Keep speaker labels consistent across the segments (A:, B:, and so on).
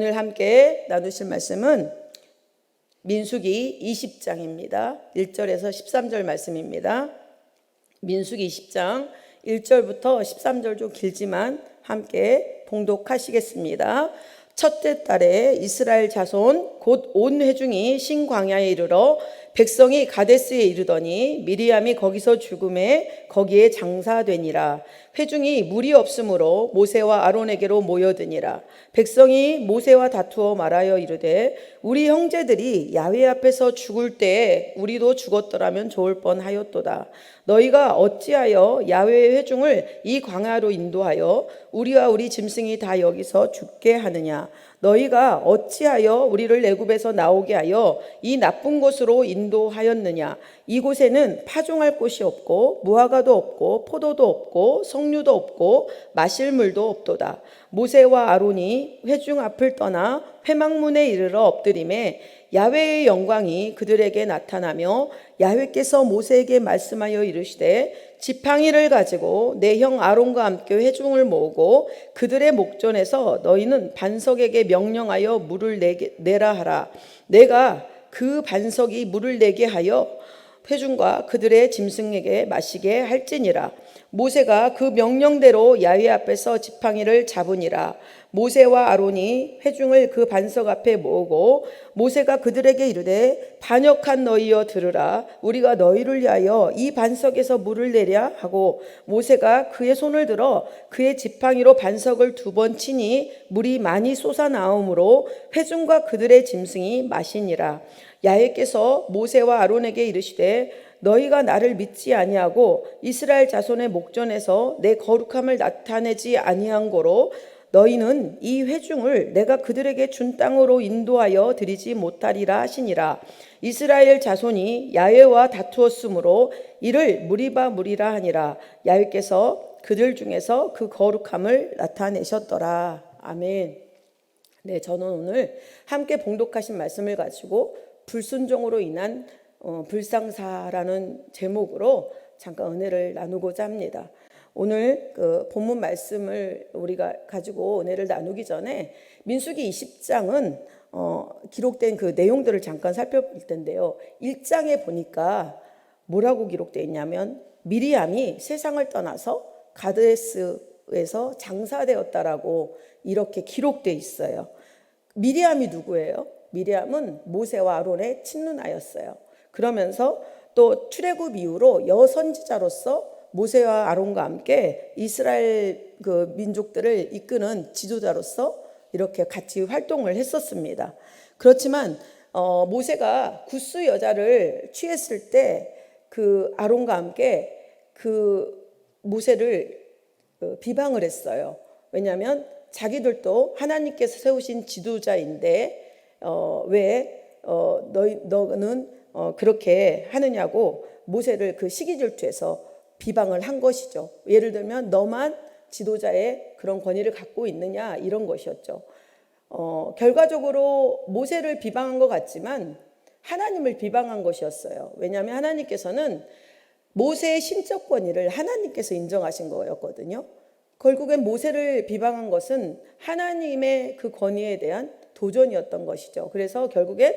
A: 오늘 함께 나누실 말씀은 민수기 20장입니다. 1절에서 13절 말씀입니다. 민수기 20장 1절부터 13절 좀 길지만 함께 봉독하시겠습니다. 첫째 달에 이스라엘 자손 곧 온 회중이 신광야에 이르러 백성이 가데스에 이르더니 미리암이 거기서 죽음에 거기에 장사되니라. 회중이 물이 없으므로 모세와 아론에게로 모여드니라. 백성이 모세와 다투어 말하여 이르되 우리 형제들이 야훼 앞에서 죽을 때에 우리도 죽었더라면 좋을 뻔하였도다. 너희가 어찌하여 야훼의 회중을 이 광야로 인도하여 우리와 우리 짐승이 다 여기서 죽게 하느냐. 너희가 어찌하여 우리를 애굽에서 나오게 하여 이 나쁜 곳으로 인도하였느냐. 이곳에는 파종할 곳이 없고 무화과도 없고 포도도 없고 석류도 없고 마실 물도 없도다. 모세와 아론이 회중 앞을 떠나 회막문에 이르러 엎드림에 야훼의 영광이 그들에게 나타나며 야훼께서 모세에게 말씀하여 이르시되 지팡이를 가지고 내 형 아론과 함께 회중을 모으고 그들의 목전에서 너희는 반석에게 명령하여 물을 내라 하라. 내가 그 반석이 물을 내게 하여 회중과 그들의 짐승에게 마시게 할지니라. 모세가 그 명령대로 야훼 앞에서 지팡이를 잡으니라. 모세와 아론이 회중을 그 반석 앞에 모으고 모세가 그들에게 이르되 반역한 너희여 들으라. 우리가 너희를 위하여 이 반석에서 물을 내랴 하고 모세가 그의 손을 들어 그의 지팡이로 반석을 2번 치니 물이 많이 솟아나오므로 회중과 그들의 짐승이 마시니라. 야훼께서 모세와 아론에게 이르시되 너희가 나를 믿지 아니하고 이스라엘 자손의 목전에서 내 거룩함을 나타내지 아니한 고로 너희는 이 회중을 내가 그들에게 준 땅으로 인도하여 드리지 못하리라 하시니라. 이스라엘 자손이 야훼와 다투었으므로 이를 무리라 하니라. 야훼께서 그들 중에서 그 거룩함을 나타내셨더라. 아멘. 네, 저는 오늘 함께 봉독하신 말씀을 가지고 불순종으로 인한 불상사라는 제목으로 잠깐 은혜를 나누고자 합니다. 오늘 그 본문 말씀을 우리가 가지고 은혜를 나누기 전에 민수기 20장은 기록된 그 내용들을 잠깐 살펴볼 텐데요. 1장에 보니까 뭐라고 기록되어 있냐면 미리암이 세상을 떠나서 가데스에서 장사되었다라고 이렇게 기록되어 있어요. 미리암이 누구예요? 미리암은 모세와 아론의 친누나였어요. 그러면서 또 출애굽 이후로 여선지자로서 모세와 아론과 함께 이스라엘 그 민족들을 이끄는 지도자로서 이렇게 같이 활동을 했었습니다. 그렇지만 모세가 굿수 여자를 취했을 때 그 아론과 함께 그 모세를 비방을 했어요. 왜냐하면 자기들도 하나님께서 세우신 지도자인데 왜 너는 그렇게 하느냐고 모세를 그 시기 질투해서 비방을 한 것이죠. 예를 들면 너만 지도자의 그런 권위를 갖고 있느냐 이런 것이었죠. 결과적으로 모세를 비방한 것 같지만 하나님을 비방한 것이었어요. 왜냐하면 하나님께서는 모세의 신적 권위를 하나님께서 인정하신 거였거든요. 결국엔 모세를 비방한 것은 하나님의 그 권위에 대한 도전이었던 것이죠. 그래서 결국엔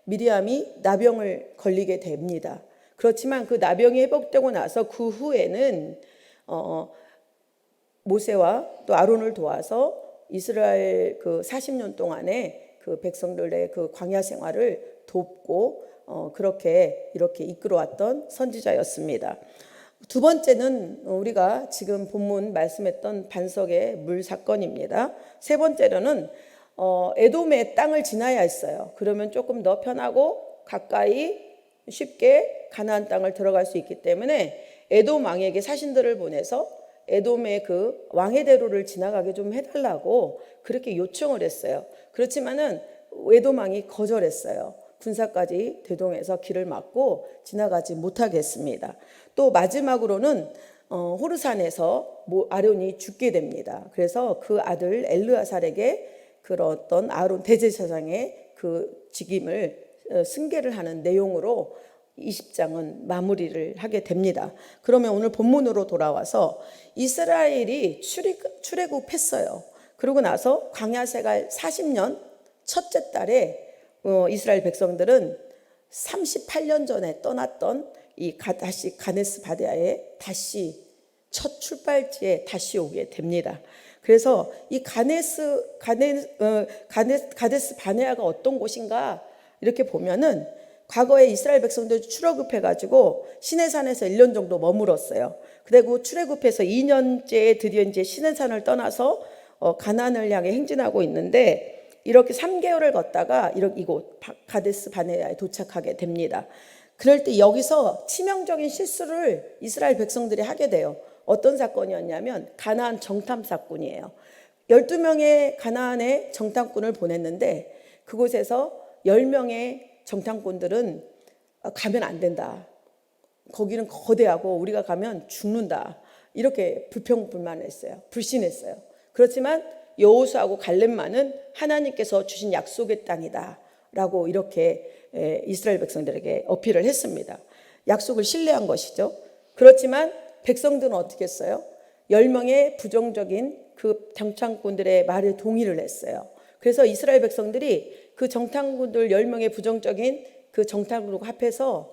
A: 미리암이 나병을 걸리게 됩니다. 그렇지만 그 나병이 회복되고 나서 그 후에는 모세와 또 아론을 도와서 이스라엘 그 40년 동안의 그 백성들의 그 광야 생활을 돕고 그렇게 이렇게 이끌어왔던 선지자였습니다. 두 번째는 우리가 지금 본문 말씀했던 반석의 물 사건입니다. 세 번째로는 에돔의 땅을 지나야 했어요. 그러면 조금 더 편하고 가까이 쉽게 가나안 땅을 들어갈 수 있기 때문에 에돔 왕에게 사신들을 보내서 에돔의 그 왕의 대로를 지나가게 좀 해달라고 그렇게 요청을 했어요. 그렇지만은 에돔 왕이 거절했어요. 군사까지 대동해서 길을 막고 지나가지 못하게 했습니다. 또 마지막으로는 호르산에서 아론이 죽게 됩니다. 그래서 그 아들 엘르아살에게 그런 어떤 아론 대제사장의 그 직임을 승계를 하는 내용으로 20장은 마무리를 하게 됩니다. 그러면 오늘 본문으로 돌아와서 이스라엘이 출애굽했어요. 그러고 나서 광야 생활 40년 첫째 달에 이스라엘 백성들은 38년 전에 떠났던 다시 가데스 바네아에 다시 첫 출발지에 다시 오게 됩니다. 그래서 이 가데스 바네아가 어떤 곳인가 이렇게 보면은 과거에 이스라엘 백성들이 출애굽해가지고 시내산에서 1년 정도 머물었어요. 그리고 출애굽해서 2년째에 드디어 이제 시내산을 떠나서 가나안을 향해 행진하고 있는데 이렇게 3개월을 걷다가 이곳 가데스 바네아에 도착하게 됩니다. 그럴 때 여기서 치명적인 실수를 이스라엘 백성들이 하게 돼요. 어떤 사건이었냐면 가나안 정탐 사건이에요. 12명의 가나안의 정탐꾼을 보냈는데 그곳에서 10명의 정탐꾼들은 가면 안 된다. 거기는 거대하고 우리가 가면 죽는다. 이렇게 불평불만했어요. 불신했어요. 그렇지만 여호수아하고 갈렙만은 하나님께서 주신 약속의 땅이다 라고 이렇게 이스라엘 백성들에게 어필을 했습니다. 약속을 신뢰한 것이죠. 그렇지만 백성들은 어떻게 했어요? 10명의 부정적인 그 정탐꾼들의 말에 동의를 했어요. 그래서 이스라엘 백성들이 그 정탐꾼들 10명의 부정적인 그 정탐꾼 앞에서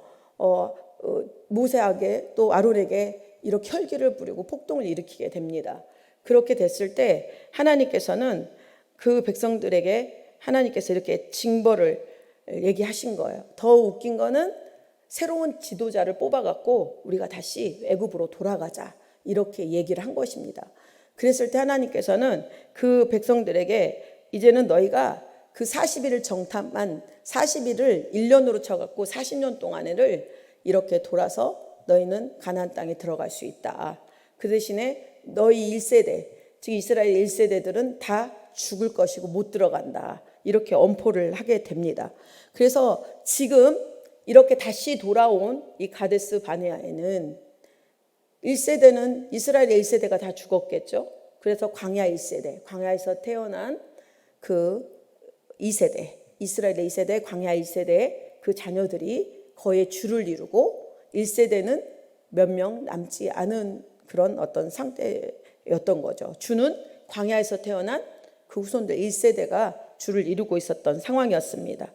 A: 모세에게 또 아론에게 이렇게 혈기를 부리고 폭동을 일으키게 됩니다. 그렇게 됐을 때 하나님께서는 그 백성들에게 하나님께서 이렇게 징벌을 얘기하신 거예요. 더 웃긴 거는 새로운 지도자를 뽑아갖고 우리가 다시 애굽으로 돌아가자 이렇게 얘기를 한 것입니다. 그랬을 때 하나님께서는 그 백성들에게 이제는 너희가 그 40일을 정탐한 40일을 1년으로 쳐갖고 40년 동안을 이렇게 돌아서 너희는 가나안 땅에 들어갈 수 있다. 그 대신에 너희 1세대 즉 이스라엘 1세대들은 다 죽을 것이고 못 들어간다. 이렇게 엄포를 하게 됩니다. 그래서 지금 이렇게 다시 돌아온 이 가데스 바네아에는 1세대는 이스라엘의 1세대가 다 죽었겠죠. 그래서 광야 1세대, 광야에서 태어난 그 2세대, 이스라엘의 2세대, 광야 1세대 그 자녀들이 거의 주를 이루고 1세대는 몇 명 남지 않은 그런 어떤 상태였던 거죠. 주는 광야에서 태어난 그 후손들 1세대가 주를 이루고 있었던 상황이었습니다.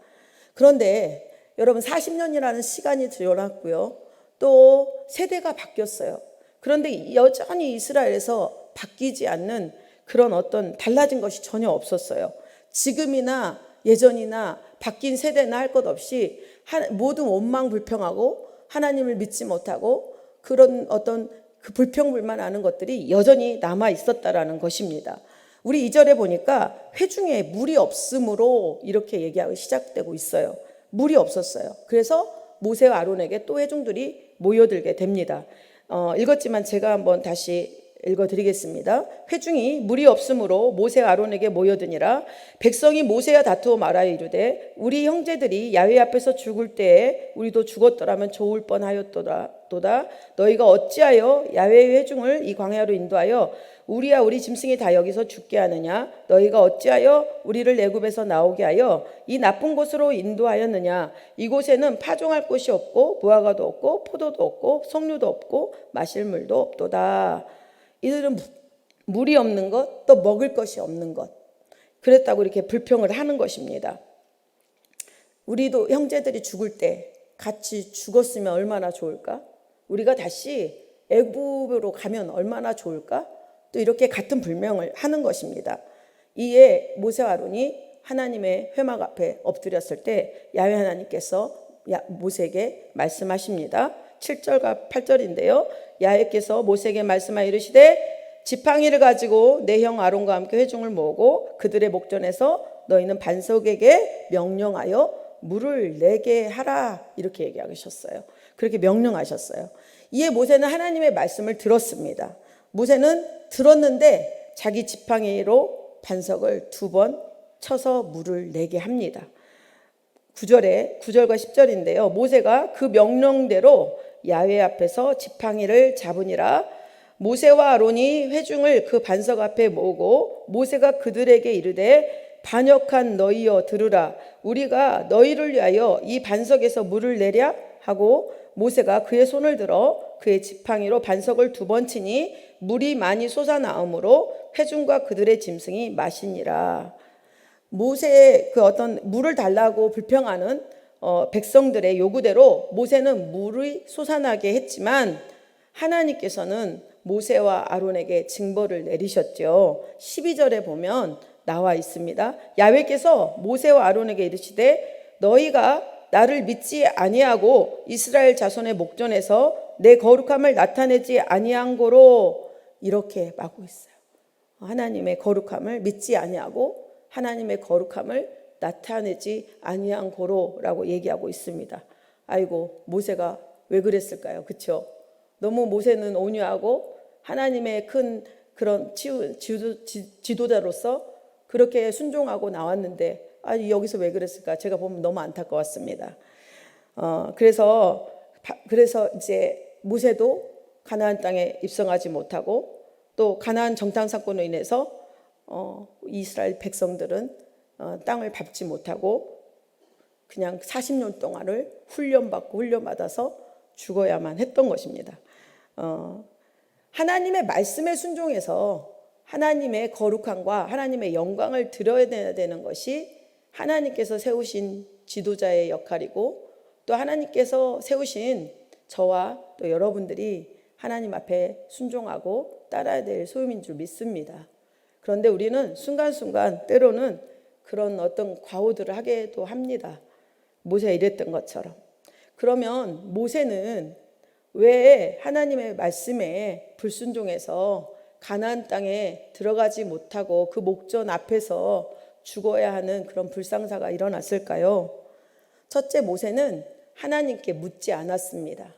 A: 그런데 여러분 40년이라는 시간이 지났고요. 또 세대가 바뀌었어요. 그런데 여전히 이스라엘에서 바뀌지 않는 그런 어떤 달라진 것이 전혀 없었어요. 지금이나 예전이나 바뀐 세대나 할 것 없이 모두 원망불평하고 하나님을 믿지 못하고 그런 어떤 그 불평불만하는 것들이 여전히 남아 있었다라는 것입니다. 우리 2절에 보니까 회중에 물이 없음으로 이렇게 얘기하고 시작되고 있어요. 물이 없었어요. 그래서 모세와 아론에게 또 회중들이 모여들게 됩니다. 읽었지만 제가 한번 다시 읽어드리겠습니다. 회중이 물이 없으므로 모세와 아론에게 모여드니라. 백성이 모세와 다투어 말하여 이르되 우리 형제들이 야훼 앞에서 죽을 때에 우리도 죽었더라면 좋을 뻔하였도다. 너희가 어찌하여 야훼의 회중을 이 광야로 인도하여 우리와 우리 짐승이 다 여기서 죽게 하느냐? 너희가 어찌하여 우리를 애굽에서 나오게 하여 이 나쁜 곳으로 인도하였느냐? 이곳에는 파종할 곳이 없고 무화과도 없고 포도도 없고 석류도 없고 마실 물도 없도다. 이들은 물이 없는 것, 또 먹을 것이 없는 것, 그랬다고 이렇게 불평을 하는 것입니다. 우리도 형제들이 죽을 때 같이 죽었으면 얼마나 좋을까? 우리가 다시 애굽으로 가면 얼마나 좋을까? 또 이렇게 같은 불명을 하는 것입니다. 이에 모세와 아론이 하나님의 회막 앞에 엎드렸을 때 야훼 하나님께서 모세에게 말씀하십니다. 7절과 8절인데요. 야훼께서 모세에게 말씀하여 이르시되 지팡이를 가지고 내 형 아론과 함께 회중을 모으고 그들의 목전에서 너희는 반석에게 명령하여 물을 내게 하라 이렇게 얘기하셨어요. 그렇게 명령하셨어요. 이에 모세는 하나님의 말씀을 들었습니다. 모세는 들었는데 자기 지팡이로 반석을 2번 쳐서 물을 내게 합니다. 9절과 10절인데요. 모세가 그 명령대로 야훼 앞에서 지팡이를 잡으니라. 모세와 아론이 회중을 그 반석 앞에 모으고 모세가 그들에게 이르되 반역한 너희여 들으라. 우리가 너희를 위하여 이 반석에서 물을 내랴 하고 모세가 그의 손을 들어 그의 지팡이로 반석을 2번 치니 물이 많이 솟아나오므로 회중과 그들의 짐승이 마시니라. 모세의 그 어떤 물을 달라고 불평하는 백성들의 요구대로 모세는 물이 솟아나게 했지만 하나님께서는 모세와 아론에게 징벌을 내리셨죠. 12절에 보면 나와 있습니다. 야훼께서 모세와 아론에게 이르시되 너희가 나를 믿지 아니하고 이스라엘 자손의 목전에서 내 거룩함을 나타내지 아니한 고로, 이렇게 말하고 있어요. 하나님의 거룩함을 믿지 아니하고 하나님의 거룩함을 나타내지 아니한 고로라고 얘기하고 있습니다. 아이고, 모세가 왜 그랬을까요? 그렇죠? 너무 모세는 온유하고 하나님의 큰 그런 지도자로서 그렇게 순종하고 나왔는데 여기서 왜 그랬을까? 제가 보면 너무 안타까웠습니다. 그래서 이제 모세도 가나안 땅에 입성하지 못하고 또 가나안 정탐 사건으로 인해서 이스라엘 백성들은 땅을 밟지 못하고 그냥 40년 동안을 훈련받아서 죽어야만 했던 것입니다. 하나님의 말씀에 순종해서 하나님의 거룩함과 하나님의 영광을 드려야 되는 것이 하나님께서 세우신 지도자의 역할이고 또 하나님께서 세우신 저와 또 여러분들이 하나님 앞에 순종하고 따라야 될 소임인 줄 믿습니다. 그런데 우리는 순간순간 때로는 그런 어떤 과오들을 하게도 합니다. 모세가 이랬던 것처럼. 그러면 모세는 왜 하나님의 말씀에 불순종해서 가나안 땅에 들어가지 못하고 그 목전 앞에서 죽어야 하는 그런 불상사가 일어났을까요? 첫째, 모세는 하나님께 묻지 않았습니다.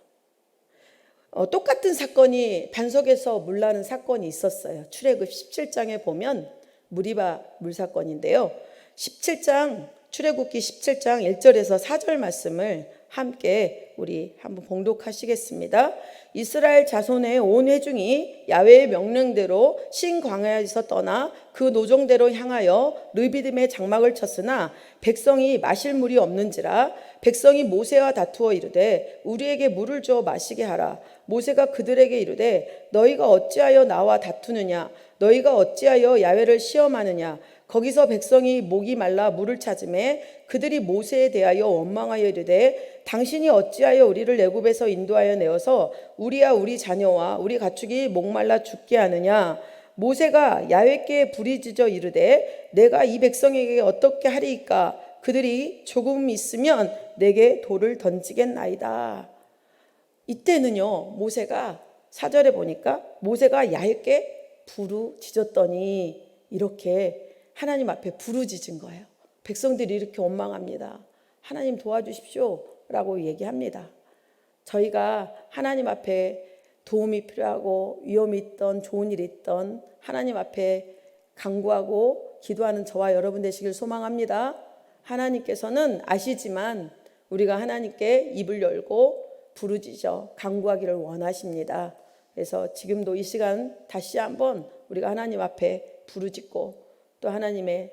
A: 똑같은 사건이 반석에서 물 나는 사건이 있었어요. 출애굽 17장에 보면 무리바 물 사건인데요. 출애굽기 17장 1절에서 4절 말씀을 함께 우리 한번 봉독하시겠습니다. 이스라엘 자손의 온 회중이 야훼의 명령대로 신 광야에서 떠나 그 노정대로 향하여 르비딤에 장막을 쳤으나 백성이 마실 물이 없는지라 백성이 모세와 다투어 이르되 우리에게 물을 주어 마시게 하라. 모세가 그들에게 이르되 너희가 어찌하여 나와 다투느냐? 너희가 어찌하여 야훼를 시험하느냐? 거기서 백성이 목이 말라 물을 찾으매 그들이 모세에 대하여 원망하여 이르되 당신이 어찌하여 우리를 애굽에서 인도하여 내어서 우리와 우리 자녀와 우리 가축이 목말라 죽게 하느냐? 모세가 야훼께 부르짖어 이르되 내가 이 백성에게 어떻게 하리이까? 그들이 조금 있으면 내게 돌을 던지겠나이다. 이때는요, 모세가 4절에 보니까 모세가 야훼께 부르짖었더니 이렇게 하나님 앞에 부르짖은 거예요. 백성들이 이렇게 원망합니다. 하나님 도와주십시오 라고 얘기합니다. 저희가 하나님 앞에 도움이 필요하고 위험이 있던 좋은 일이 있던 하나님 앞에 간구하고 기도하는 저와 여러분 되시길 소망합니다. 하나님께서는 아시지만 우리가 하나님께 입을 열고 부르짖어 간구하기를 원하십니다. 그래서 지금도 이 시간 다시 한번 우리가 하나님 앞에 부르짖고 또 하나님의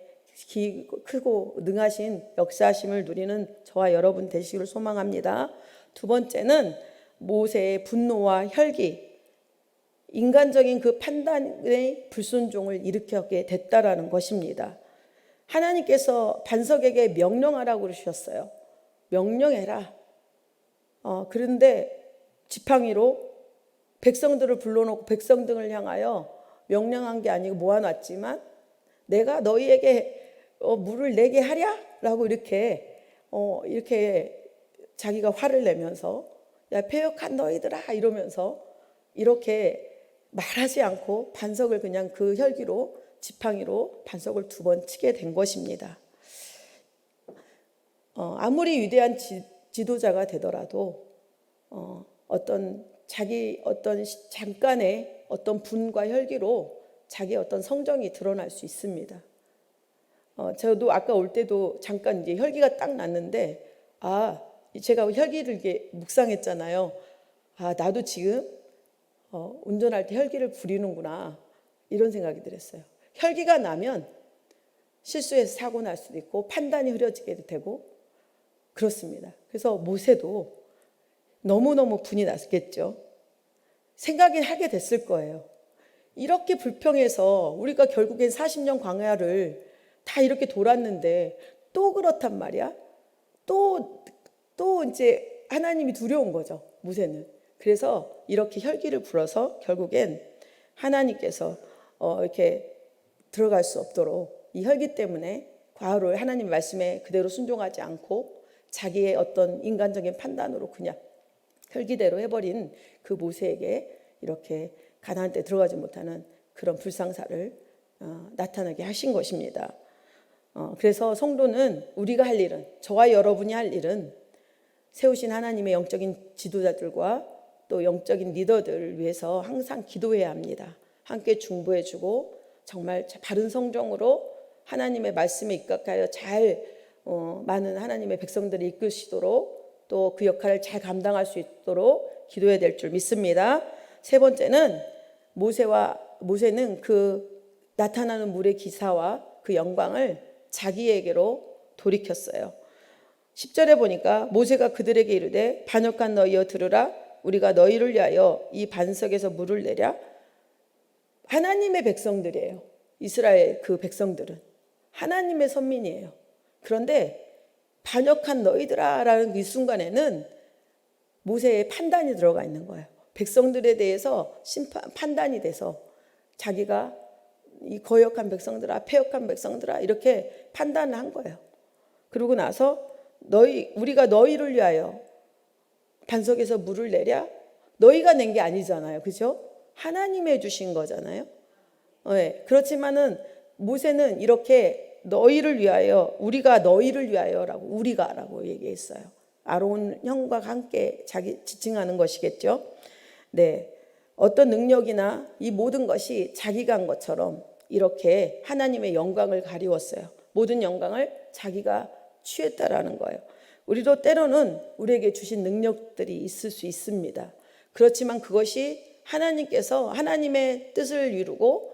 A: 크고 능하신 역사하심을 누리는 저와 여러분 되시기를 소망합니다. 두 번째는 모세의 분노와 혈기, 인간적인 그 판단의 불순종을 일으키게 됐다라는 것입니다. 하나님께서 반석에게 명령하라고 그러셨어요. 명령해라. 그런데 지팡이로 백성들을 불러놓고 백성들을 향하여 명령한 게 아니고 모아놨지만 내가 너희에게 물을 내게 하랴? 라고 이렇게 자기가 화를 내면서 야 패역한 너희들아 이러면서 이렇게 말하지 않고 반석을 그냥 그 혈기로 지팡이로 반석을 2번 치게 된 것입니다. 아무리 위대한 지도자가 되더라도 어떤 잠깐의 어떤 분과 혈기로 자기의 어떤 성정이 드러날 수 있습니다. 저도 아까 올 때도 잠깐 이제 혈기가 딱 났는데 제가 혈기를 이렇게 묵상했잖아요. 나도 지금 운전할 때 혈기를 부리는구나 이런 생각이 들었어요. 혈기가 나면 실수해서 사고 날 수도 있고 판단이 흐려지게 되고 그렇습니다. 그래서 모세도 너무너무 분이 났겠죠. 생각이 하게 됐을 거예요. 이렇게 불평해서 우리가 결국엔 40년 광야를 다 이렇게 돌았는데 또 그렇단 말이야. 또 이제 하나님이 두려운 거죠, 모세는. 그래서 이렇게 혈기를 불어서 결국엔 하나님께서 이렇게 들어갈 수 없도록 이 혈기 때문에 과거를 하나님 말씀에 그대로 순종하지 않고 자기의 어떤 인간적인 판단으로 그냥 혈기대로 해버린 그 모세에게 이렇게 가나안 때 들어가지 못하는 그런 불상사를 나타나게 하신 것입니다. 그래서 성도는 우리가 할 일은, 저와 여러분이 할 일은 세우신 하나님의 영적인 지도자들과 또 영적인 리더들을 위해서 항상 기도해야 합니다. 함께 중보해주고 정말 바른 성정으로 하나님의 말씀에 입각하여 잘 많은 하나님의 백성들이 이끄시도록 또 그 역할을 잘 감당할 수 있도록 기도해야 될 줄 믿습니다. 세 번째는 모세는 그 나타나는 물의 기사와 그 영광을 자기에게로 돌이켰어요. 10절에 보니까 모세가 그들에게 이르되 반역한 너희여 들으라. 우리가 너희를 위하여 이 반석에서 물을 내랴. 하나님의 백성들이에요. 이스라엘 그 백성들은 하나님의 선민이에요. 그런데 반역한 너희들아 라는 이 순간에는 모세의 판단이 들어가 있는 거예요. 백성들에 대해서 판단이 돼서 자기가 이 거역한 백성들아, 패역한 백성들아 이렇게 판단을 한 거예요. 그러고 나서 우리가 너희를 위하여 반석에서 물을 내랴. 너희가 낸 게 아니잖아요, 그죠? 하나님이 해주신 거잖아요. 네, 그렇지만은 모세는 이렇게 너희를 위하여, 우리가 너희를 위하여라고, 우리가라고 얘기했어요. 아론 형과 함께 자기 지칭하는 것이겠죠. 네, 어떤 능력이나 이 모든 것이 자기가 한 것처럼 이렇게 하나님의 영광을 가리웠어요. 모든 영광을 자기가 취했다라는 거예요. 우리도 때로는 우리에게 주신 능력들이 있을 수 있습니다. 그렇지만 그것이 하나님께서 하나님의 뜻을 이루고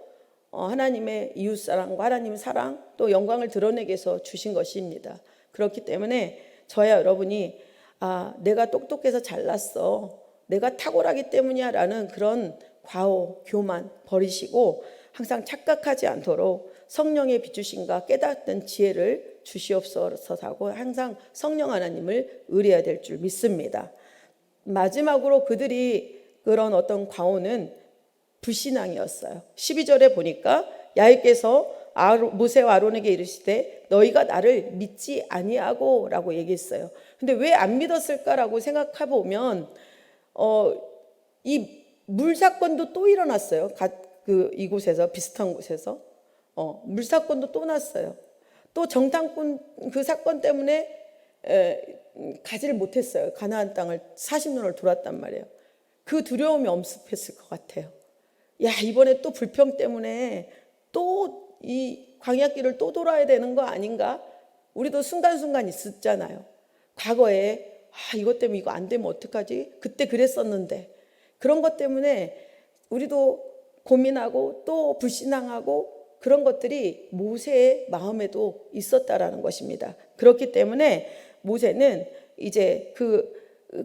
A: 하나님의 이웃사랑과 하나님의 사랑 또 영광을 드러내기 위해서 주신 것입니다. 그렇기 때문에 저야 여러분이 내가 똑똑해서 잘났어, 내가 탁월하기 때문이야 라는 그런 과오, 교만 버리시고 항상 착각하지 않도록 성령의 비추심과 깨닫는 지혜를 주시옵소서 하고 항상 성령 하나님을 의뢰해야 될 줄 믿습니다. 마지막으로 그들이 그런 어떤 과오는 불신앙이었어요. 12절에 보니까 야훼께서 모세와 아론에게 이르시되 너희가 나를 믿지 아니하고 라고 얘기했어요. 근데 왜 안 믿었을까라고 생각해 보면 이 물 사건도 또 일어났어요. 이곳에서 비슷한 곳에서 물 사건도 또 났어요. 또 정탐꾼 그 사건 때문에 가지를 못했어요. 가나안 땅을 40년을 돌았단 말이에요. 그 두려움이 엄습했을 것 같아요. 야, 이번에 또 불평 때문에 또 이 광야길을 또 돌아야 되는 거 아닌가? 우리도 순간순간 있었잖아요. 과거에 이것 때문에 이거 안 되면 어떡하지? 그때 그랬었는데 그런 것 때문에 우리도 고민하고 또 불신앙하고 그런 것들이 모세의 마음에도 있었다라는 것입니다. 그렇기 때문에 모세는 이제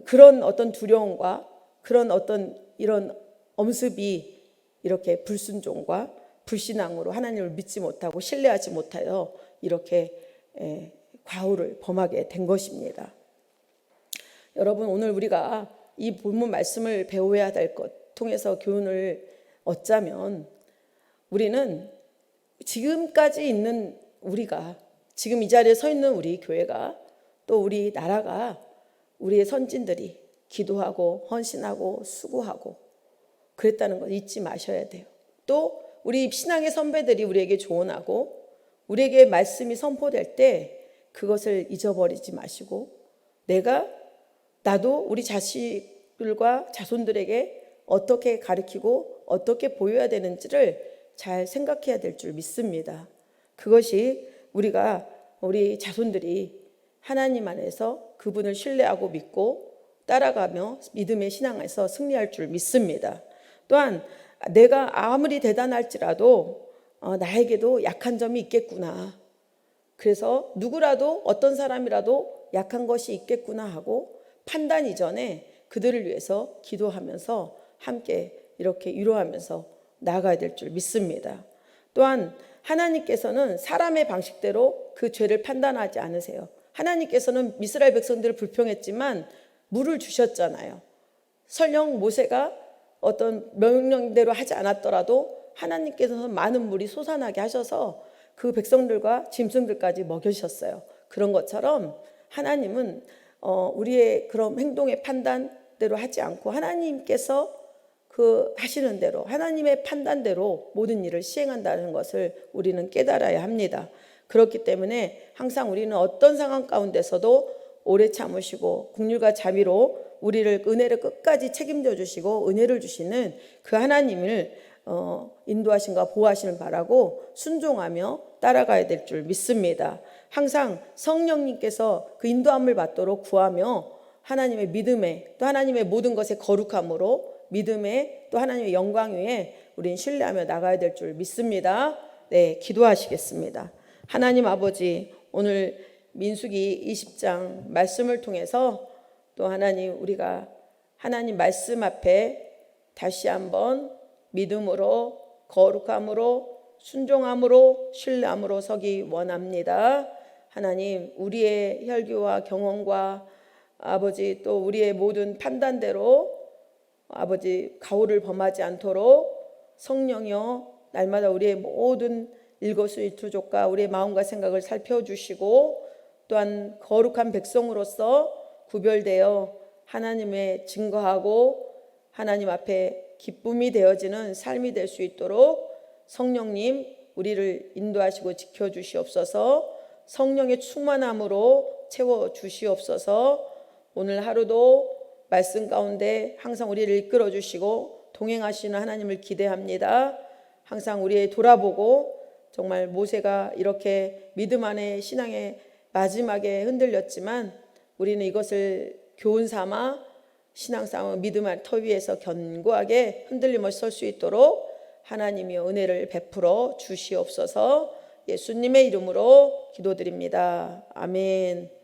A: 그런 어떤 두려움과 그런 어떤 이런 엄습이 이렇게 불순종과 불신앙으로 하나님을 믿지 못하고 신뢰하지 못하여 이렇게 과오를 범하게 된 것입니다. 여러분, 오늘 우리가 이 본문 말씀을 배워야 될 것 통해서 교훈을 얻자면 우리는 지금까지 있는 우리가, 지금 이 자리에 서 있는 우리 교회가 또 우리 나라가, 우리의 선진들이 기도하고 헌신하고 수고하고 그랬다는 걸 잊지 마셔야 돼요. 또 우리 신앙의 선배들이 우리에게 조언하고 우리에게 말씀이 선포될 때 그것을 잊어버리지 마시고 나도 우리 자식들과 자손들에게 어떻게 가르치고 어떻게 보여야 되는지를 잘 생각해야 될 줄 믿습니다. 그것이 우리 자손들이 하나님 안에서 그분을 신뢰하고 믿고 따라가며 믿음의 신앙에서 승리할 줄 믿습니다. 또한 내가 아무리 대단할지라도 나에게도 약한 점이 있겠구나. 그래서 누구라도 어떤 사람이라도 약한 것이 있겠구나 하고 판단 이전에 그들을 위해서 기도하면서 함께 이렇게 위로하면서 나아가야 될 줄 믿습니다. 또한 하나님께서는 사람의 방식대로 그 죄를 판단하지 않으세요. 하나님께서는 이스라엘 백성들을 불평했지만 물을 주셨잖아요. 설령 모세가 어떤 명령대로 하지 않았더라도 하나님께서는 많은 물이 솟아나게 하셔서 그 백성들과 짐승들까지 먹여주셨어요. 그런 것처럼 하나님은 우리의 그런 행동의 판단대로 하지 않고 하나님께서 그 하시는 대로 하나님의 판단대로 모든 일을 시행한다는 것을 우리는 깨달아야 합니다. 그렇기 때문에 항상 우리는 어떤 상황 가운데서도 오래 참으시고 긍휼과 자비로 우리를 은혜를 끝까지 책임져 주시고 은혜를 주시는 그 하나님을 인도하심과 보호하시는 바라고 순종하며 따라가야 될 줄 믿습니다. 항상 성령님께서 그 인도함을 받도록 구하며 하나님의 믿음에 또 하나님의 모든 것에 거룩함으로 믿음에 또 하나님의 영광 위에 우린 신뢰하며 나가야 될 줄 믿습니다. 네, 기도하시겠습니다. 하나님 아버지, 오늘 민수기 20장 말씀을 통해서 또 하나님 우리가 하나님 말씀 앞에 다시 한번 믿음으로 거룩함으로 순종함으로 신뢰함으로 서기 원합니다. 하나님 우리의 혈기와 경험과 아버지 또 우리의 모든 판단대로 아버지 가오를 범하지 않도록 성령이여 날마다 우리의 모든 일거수일투족과 우리의 마음과 생각을 살펴주시고 또한 거룩한 백성으로서 구별되어 하나님의 증거하고 하나님 앞에 기쁨이 되어지는 삶이 될 수 있도록 성령님 우리를 인도하시고 지켜주시옵소서. 성령의 충만함으로 채워주시옵소서. 오늘 하루도 말씀 가운데 항상 우리를 이끌어 주시고 동행하시는 하나님을 기대합니다. 항상 우리의 돌아보고 정말 모세가 이렇게 믿음 안에 신앙의 마지막에 흔들렸지만 우리는 이것을 교훈 삼아 신앙 싸움 믿음 안 터 위에서 견고하게 흔들림 없이 설 수 있도록 하나님이 은혜를 베풀어 주시옵소서. 예수님의 이름으로 기도드립니다. 아멘.